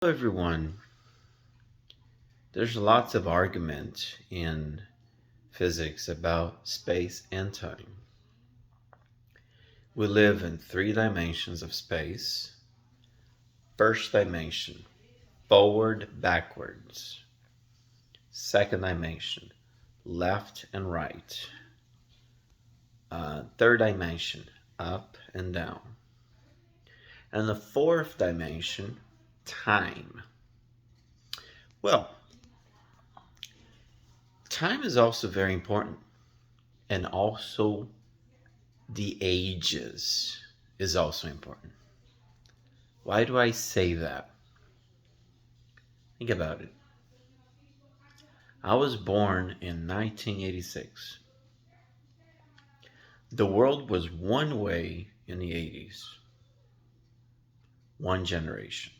Hello everyone. There's lots of argument in physics about space and time. We live in three dimensions of space. First dimension, forward, backwards. Second dimension, left and right. Third dimension, up and down. And the fourth dimension, time. Well, time is also very important, and also the ages is also important. Why do I say that? Think about it. I was born in 1986. The world was one way in the 80s, one generation.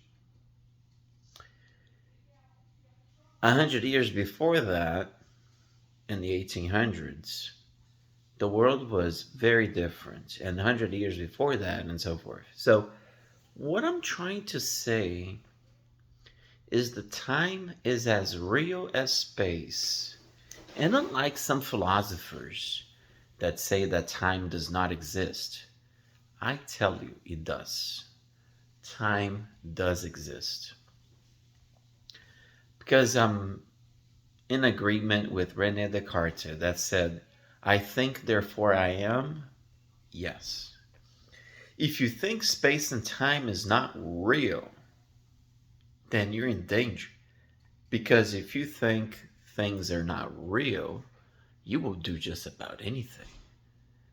100 years before that, in the 1800s, the world was very different. And 100 years before that, and so forth. So, what I'm trying to say is the time is as real as space. And unlike some philosophers that say that time does not exist, I tell you it does. Time does exist. Because I'm in agreement with Rene Descartes that said, I think, therefore I am. Yes. If you think space and time is not real, then you're in danger. Because if you think things are not real, you will do just about anything.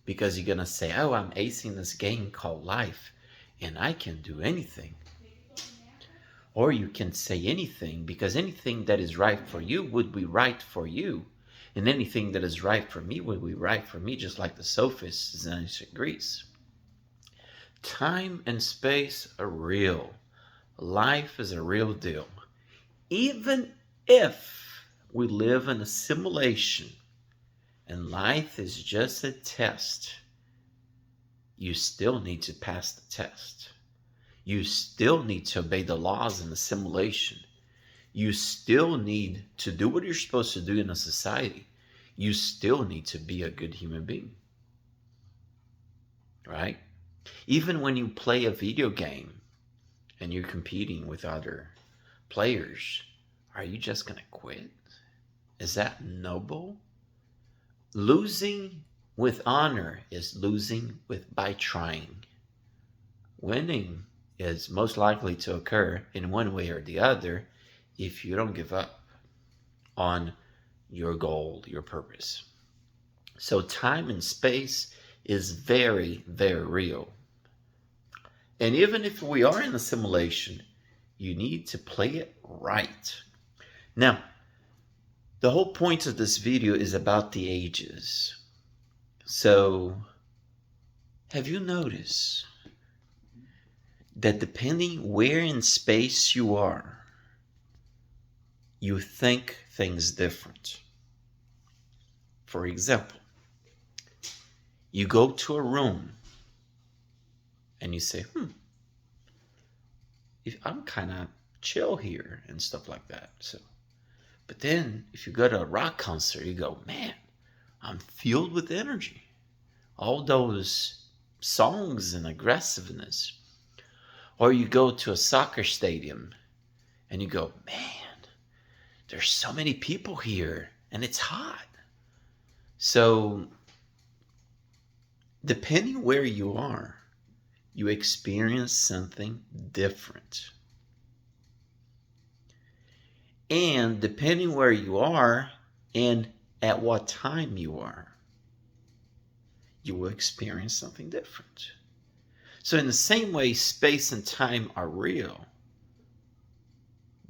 Because you're going to say, oh, I'm acing this game called life, and I can do anything. Or you can say anything, because anything that is right for you would be right for you. And anything that is right for me would be right for me, just like the sophists in ancient Greece. Time and space are real. Life is a real deal. Even if we live in a simulation and life is just a test, you still need to pass the test. You still need to obey the laws in the simulation. You still need to do what you're supposed to do in a society. You still need to be a good human being. Right? Even when you play a video game and you're competing with other players, are you just going to quit? Is that noble? Losing with honor is losing by trying. Winning is most likely to occur in one way or the other if you don't give up on your goal, your purpose. So time and space is very, very real. And even if we are in a simulation, you need to play it right. Now, the whole point of this video is about the ages. So, have you noticed that depending where in space you are, you think things different? For example, you go to a room and you say, if I'm kind of chill here and stuff like that. But then if you go to a rock concert, you go, man, I'm filled with energy. All those songs and aggressiveness. Or you go to a soccer stadium and you go, man, there's so many people here and it's hot. So depending where you are, you experience something different. And depending where you are and at what time you are, you will experience something different. So in the same way, space and time are real.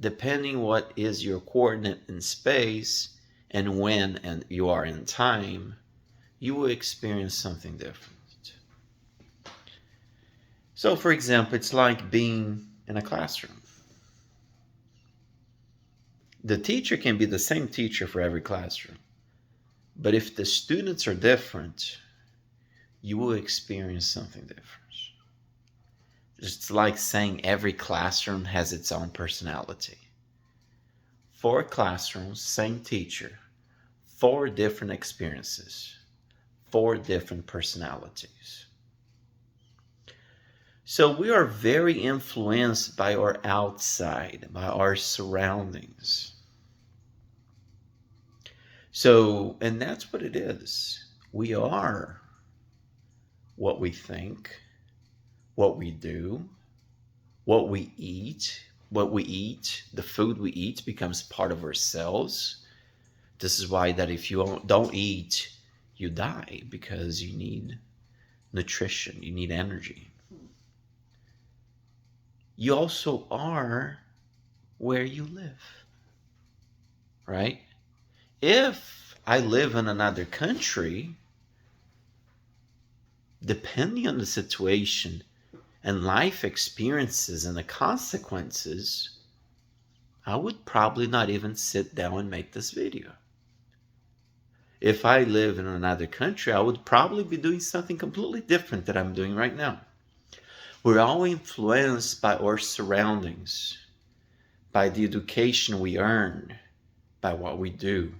Depending what is your coordinate in space and when and you are in time, you will experience something different. So for example, it's like being in a classroom. The teacher can be the same teacher for every classroom. But if the students are different, you will experience something different. It's like saying every classroom has its own personality. 4 classrooms, same teacher, 4 different experiences, 4 different personalities. So we are very influenced by our outside, by our surroundings. So, and that's what it is. We are what we think, what we do, what we eat. What we eat, the food we eat becomes part of ourselves. This is why that if you don't eat, you die, because you need nutrition, you need energy. You also are where you live, right? If I live in another country, depending on the situation and life experiences and the consequences, I would probably not even sit down and make this video. If I live in another country, I would probably be doing something completely different that I'm doing right now. We're all influenced by our surroundings, by the education we earn, by what we do,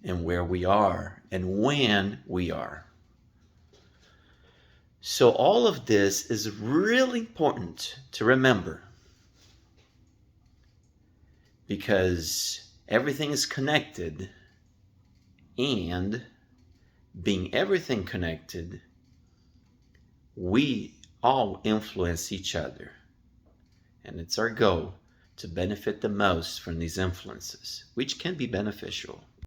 and where we are, and when we are. So all of this is really important to remember, because everything is connected, and being everything connected, we all influence each other. And it's our goal to benefit the most from these influences, which can be beneficial.